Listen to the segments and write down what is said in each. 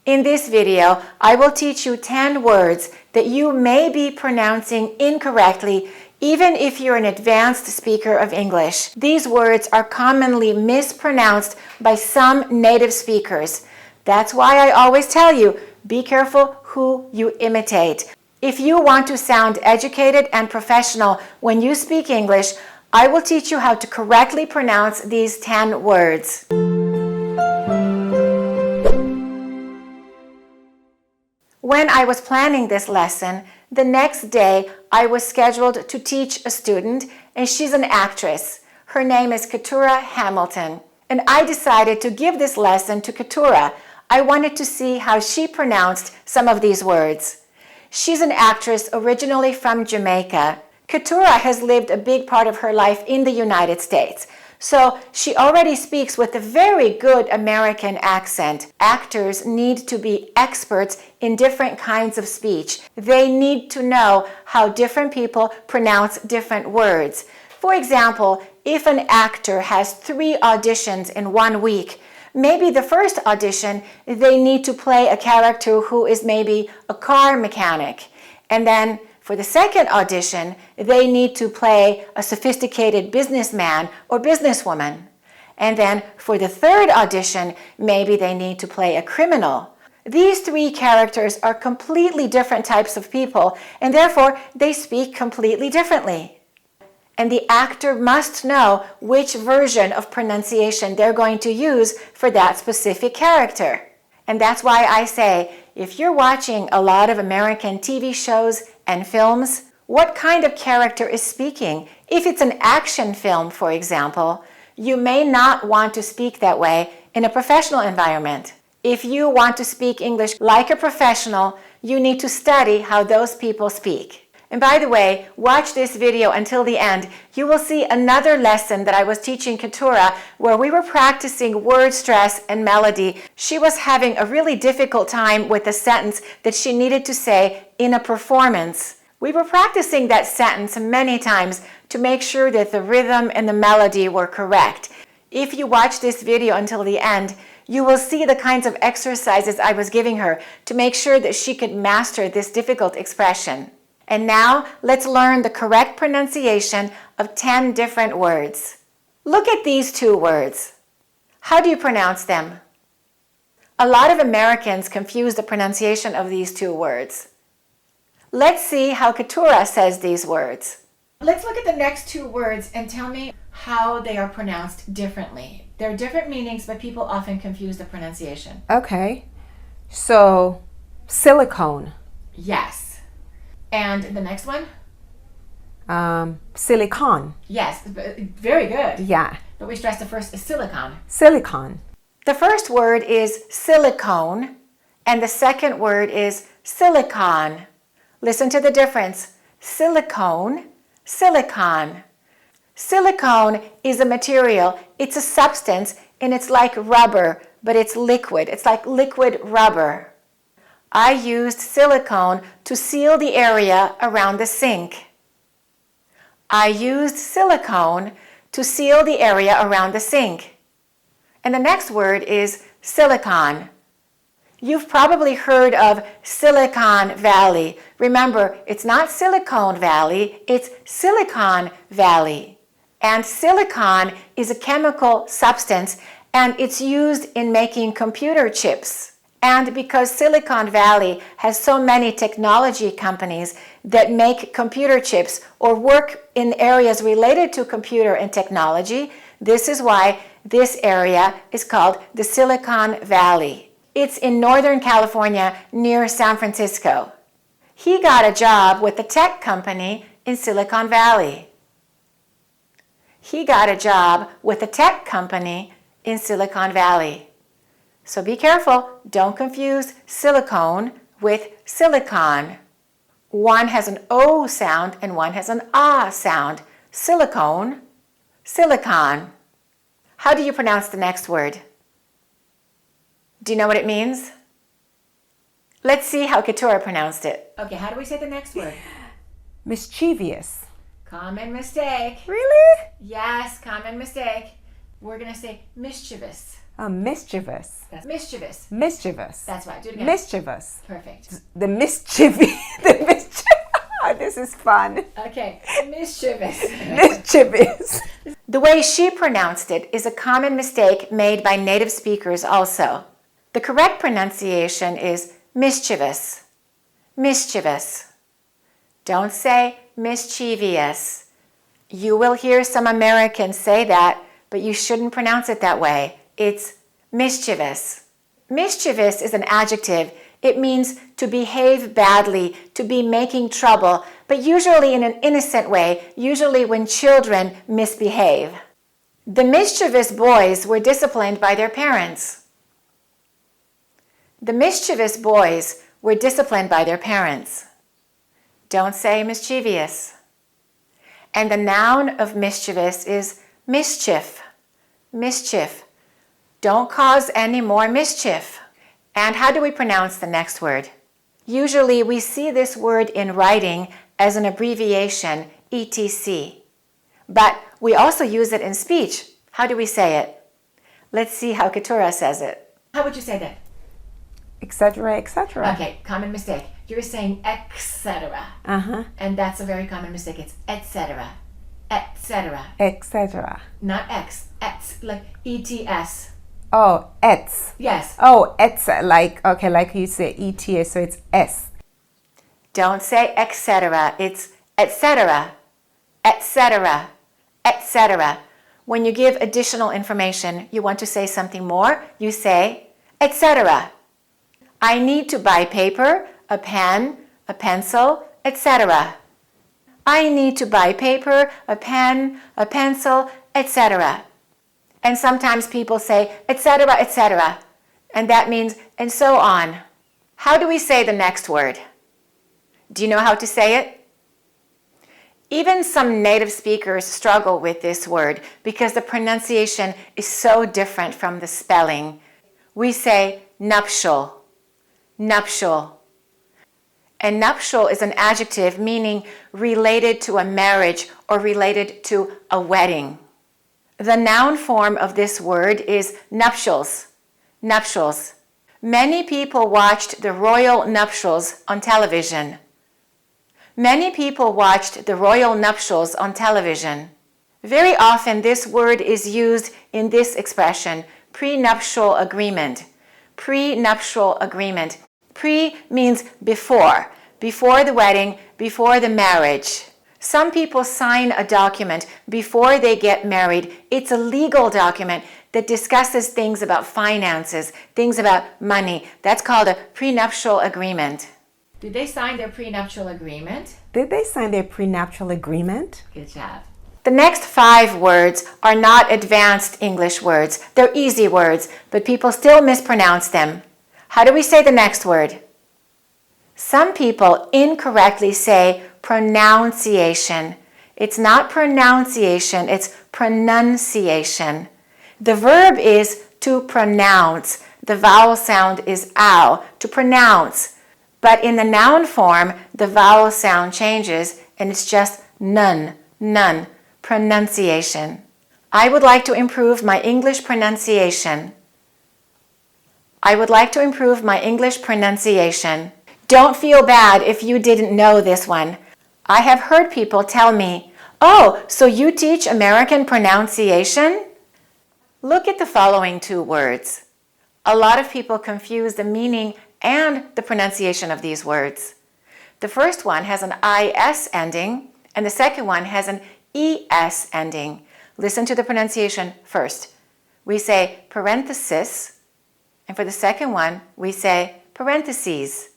In this video, I will teach you 10 words that you may be pronouncing incorrectly even if you're an advanced speaker of English. These words are commonly mispronounced by some native speakers. That's why I always tell you, be careful who you imitate. If you want to sound educated and professional when you speak English, I will teach you how to correctly pronounce these 10 words. When I was planning this lesson, the next day I was scheduled to teach a student, and she's an actress. Her name is Keturah Hamilton. And I decided to give this lesson to Keturah. I wanted to see how she pronounced some of these words. She's an actress originally from Jamaica. Keturah has lived a big part of her life in the United States. So she already speaks with a very good American accent. Actors need to be experts in different kinds of speech. They need to know how different people pronounce different words. For example, if an actor has 3 auditions in 1 week, maybe the first audition, they need to play a character who is maybe a car mechanic. And then for the second audition, they need to play a sophisticated businessman or businesswoman. And then for the third audition, maybe they need to play a criminal. These 3 characters are completely different types of people, and therefore they speak completely differently. And the actor must know which version of pronunciation they're going to use for that specific character. And that's why I say, if you're watching a lot of American TV shows and films, what kind of character is speaking? If it's an action film, for example, you may not want to speak that way in a professional environment. If you want to speak English like a professional, you need to study how those people speak. And by the way, watch this video until the end. You will see another lesson that I was teaching Keturah where we were practicing word stress and melody. She was having a really difficult time with a sentence that she needed to say in a performance. We were practicing that sentence many times to make sure that the rhythm and the melody were correct. If you watch this video until the end, you will see the kinds of exercises I was giving her to make sure that she could master this difficult expression. And now, let's learn the correct pronunciation of 10 different words. Look at these 2 words. How do you pronounce them? A lot of Americans confuse the pronunciation of these 2 words. Let's see how Keturah says these words. Let's look at the next 2 words and tell me how they are pronounced differently. There are different meanings, but people often confuse the pronunciation. Okay. So, silicone. Yes. And the next one? Silicon. Yes, very good. Yeah. But we stress the first is silicon. Silicon. The first word is silicone, and the second word is silicon. Listen to the difference. Silicone, silicon. Silicone is a material. It's a substance, and it's like rubber, but it's liquid. It's like liquid rubber. I used silicone to seal the area around the sink. I used silicone to seal the area around the sink. And the next word is silicon. You've probably heard of Silicon Valley. Remember, it's not Silicon Valley, it's Silicon Valley. And silicon is a chemical substance, and it's used in making computer chips. And because Silicon Valley has so many technology companies that make computer chips or work in areas related to computer and technology, this is why this area is called the Silicon Valley. It's in Northern California near San Francisco. He got a job with a tech company in Silicon Valley. He got a job with a tech company in Silicon Valley. So be careful, don't confuse silicone with silicon. One has an O sound and one has an A sound. Silicone, silicon. How do you pronounce the next word? Do you know what it means? Let's see how Keturah pronounced it. Okay, how do we say the next word? Mischievious. Common mistake. Really? Yes, common mistake. We're going to say mischievous. Mischievous. That's mischievous. Mischievous. That's right. Do it again. Mischievous. Perfect. The mischievous. This is fun. Okay. Mischievous. Mischievous. The way she pronounced it is a common mistake made by native speakers also. The correct pronunciation is mischievous. Mischievous. Don't say mischievous. You will hear some Americans say that, but you shouldn't pronounce it that way. It's mischievous. Mischievous is an adjective. It means to behave badly, to be making trouble, but usually in an innocent way, usually when children misbehave. The mischievous boys were disciplined by their parents. The mischievous boys were disciplined by their parents. Don't say mischievous. And the noun of mischievous is mischief. Mischief. Don't cause any more mischief. And how do we pronounce the next word? Usually we see this word in writing as an abbreviation, etc. But we also use it in speech. How do we say it? Let's see how Keturah says it. How would you say that? Etc., etc. Okay, common mistake. You're saying etc. And that's a very common mistake. It's etc. Etc. Etc. Not x. X, like ets. Oh, ets. Yes. Oh, ets, like you say ETS, so it's S. Don't say etc. It's etc. Etc. Etc. When you give additional information, you want to say something more, you say etc. I need to buy paper, a pen, a pencil, etc. I need to buy paper, a pen, a pencil, etc. And sometimes people say, etc., etc. And that means, and so on. How do we say the next word? Do you know how to say it? Even some native speakers struggle with this word because the pronunciation is so different from the spelling. We say nuptial. Nuptial. And nuptial is an adjective meaning related to a marriage or related to a wedding. The noun form of this word is nuptials. Nuptials. Many people watched the royal nuptials on television. Many people watched the royal nuptials on television. Very often this word is used in this expression, prenuptial agreement. Prenuptial agreement. Pre means before the wedding, before the marriage. Some people sign a document before they get married. It's a legal document that discusses things about finances, things about money. That's called a prenuptial agreement. Did they sign their prenuptial agreement? Did they sign their prenuptial agreement? Good job. The next 5 words are not advanced English words. They're easy words, but people still mispronounce them. How do we say the next word? Some people incorrectly say pronunciation. It's not pronunciation, it's pronunciation. The verb is to pronounce. The vowel sound is ow, to pronounce. But in the noun form, the vowel sound changes and it's just none, pronunciation. I would like to improve my English pronunciation. I would like to improve my English pronunciation. Don't feel bad if you didn't know this one. I have heard people tell me, "Oh, so you teach American pronunciation?" Look at the following 2 words. A lot of people confuse the meaning and the pronunciation of these words. The first one has an IS ending, and the second one has an ES ending. Listen to the pronunciation first. We say parenthesis, and for the second one, we say parentheses.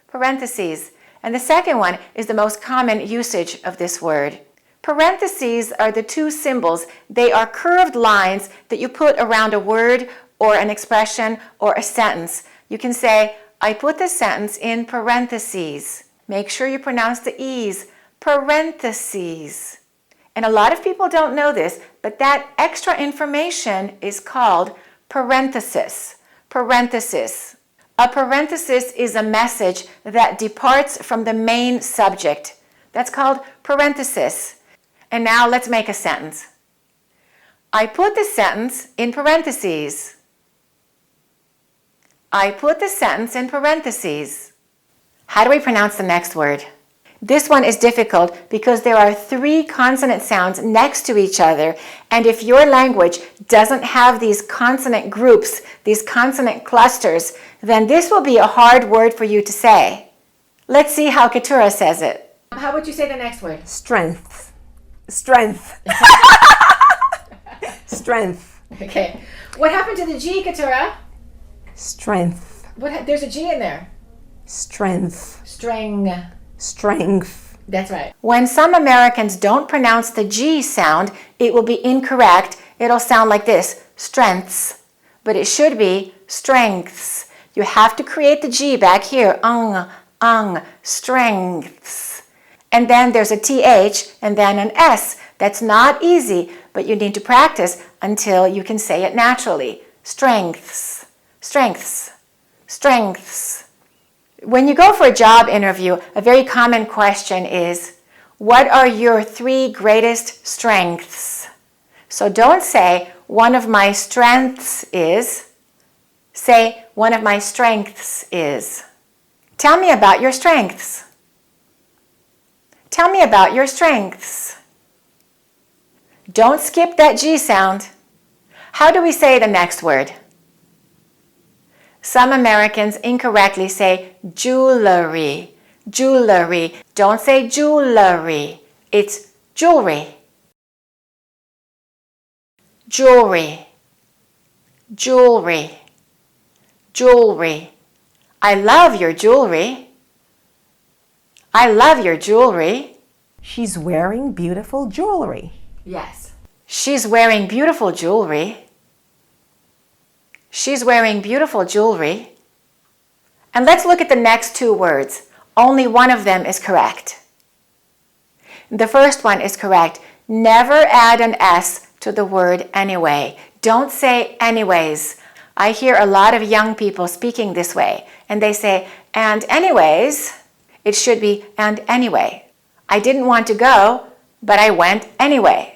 Parentheses. And the second one is the most common usage of this word. Parentheses are the 2 symbols. They are curved lines that you put around a word or an expression or a sentence. You can say, I put the sentence in parentheses. Make sure you pronounce the E's. Parentheses. And a lot of people don't know this, but that extra information is called parenthesis. Parenthesis. A parenthesis is a message that departs from the main subject. That's called parenthesis. And now let's make a sentence. I put the sentence in parentheses. I put the sentence in parentheses. How do we pronounce the next word? This one is difficult because there are 3 consonant sounds next to each other, and if your language doesn't have these consonant groups, these consonant clusters, then this will be a hard word for you to say. Let's see how Keturah says it. How would you say the next word? Strength. Strength. Strength. Okay. What happened to the G, Keturah? Strength. There's a G in there. Strength. Strength. Strength. That's right. When some Americans don't pronounce the G sound, it will be incorrect. It'll sound like this, strengths. But it should be strengths. You have to create the G back here, strengths. And then there's a TH and then an S. That's not easy, but you need to practice until you can say it naturally. Strengths, strengths, strengths. When you go for a job interview, a very common question is, what are your 3 greatest strengths? So don't say, one of my strengths is. Say, one of my strengths is. Tell me about your strengths. Tell me about your strengths. Don't skip that G sound. How do we say the next word? Some Americans incorrectly say jewellery. Jewellery. Don't say jewellery. It's jewelry. Jewelry. Jewelry. Jewelry. I love your jewelry. I love your jewelry. She's wearing beautiful jewelry. Yes. She's wearing beautiful jewelry. She's wearing beautiful jewelry. And let's look at the next 2 words. Only one of them is correct. The first one is correct. Never add an S to the word anyway. Don't say anyways. I hear a lot of young people speaking this way, and they say, and anyways. It should be, and anyway. I didn't want to go, but I went anyway.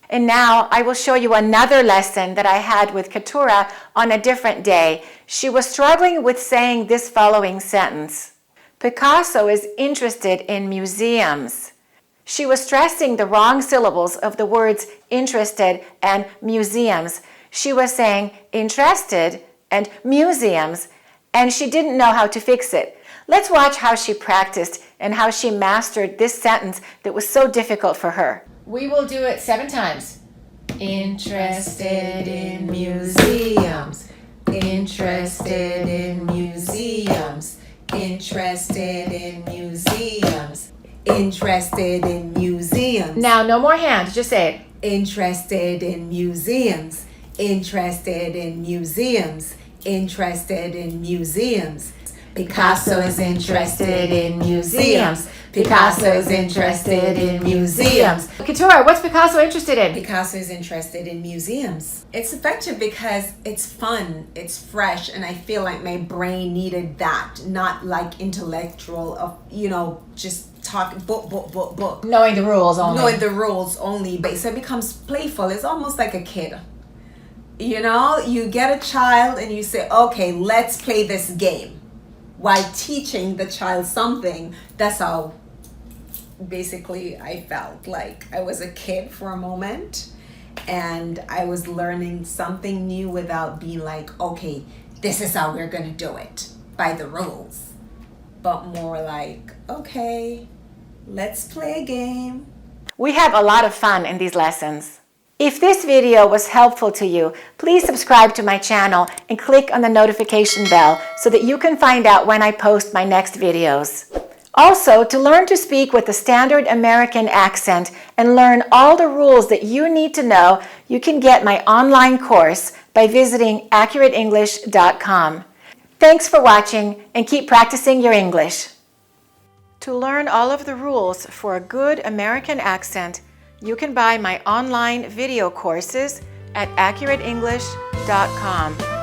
And now I will show you another lesson that I had with Keturah on a different day. She was struggling with saying this following sentence. Picasso is interested in museums. She was stressing the wrong syllables of the words interested and museums. She was saying interested and museums, and she didn't know how to fix it. Let's watch how she practiced and how she mastered this sentence that was so difficult for her. We will do it 7 times. Interested in museums. Interested in museums. Interested in museums. Interested in museums. Now, no more hands. Just say it. Interested in museums. Interested in museums. Interested in museums. Picasso is interested in museums. Picasso is interested in museums. Keturah, what's Picasso interested in? Picasso is interested in museums. It's effective because it's fun, it's fresh, and I feel like my brain needed that, not like intellectual of, just talk book. Knowing the rules only. Knowing the rules only, but so it becomes playful. It's almost like a kid. You get a child and you say, okay, let's play this game. While teaching the child something, that's how basically I felt like I was a kid for a moment and I was learning something new without being like, okay, this is how we're going to do it by the rules, but more like, okay, let's play a game. We have a lot of fun in these lessons. If this video was helpful to you, please subscribe to my channel and click on the notification bell so that you can find out when I post my next videos. Also, to learn to speak with a standard American accent and learn all the rules that you need to know, you can get my online course by visiting AccurateEnglish.com. Thanks for watching and keep practicing your English. To learn all of the rules for a good American accent, you can buy my online video courses at AccurateEnglish.com.